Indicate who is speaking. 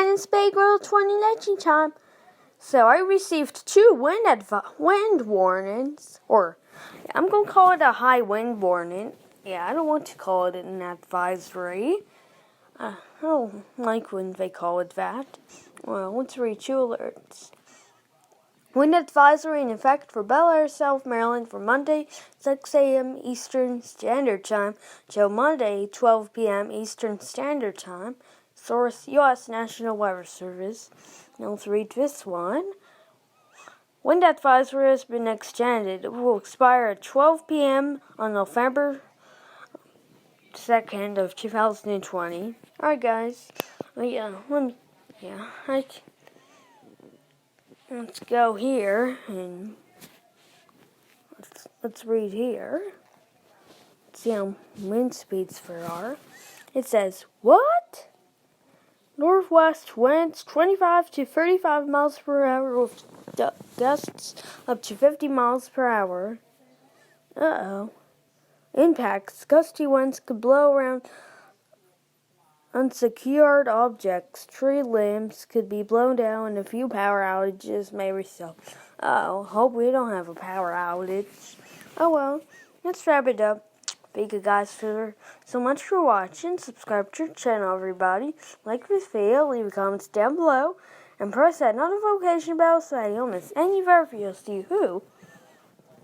Speaker 1: And it's Bay Girl 2019 time. So I received two wind warnings, or I'm going to call it a high wind warning. Yeah, I don't want to call it an advisory. I don't like when they call it that. Well, let's read two alerts. Wind advisory in effect for Bel Air, South Maryland for Monday, 6 a.m. Eastern Standard Time till Monday, 12 p.m. Eastern Standard Time. Source, U.S. National Weather Service. Now let's read this one. Wind advisory has been extended. It will expire at 12 p.m. on November 2nd of 2020. Alright, guys. Let's go here and let's read here. Let's see how wind speeds there are. It says, what? Northwest winds 25 to 35 miles per hour with gusts up to 50 miles per hour. Impacts. Gusty winds could blow around unsecured objects. Tree limbs could be blown down and a few power outages may result. Hope we don't have a power outage. Oh well, let's wrap it up. Thank you guys so much for watching. Subscribe to our channel, everybody. Like this video, leave comments down below, and press that notification bell so that you don't miss any of our videos. See you.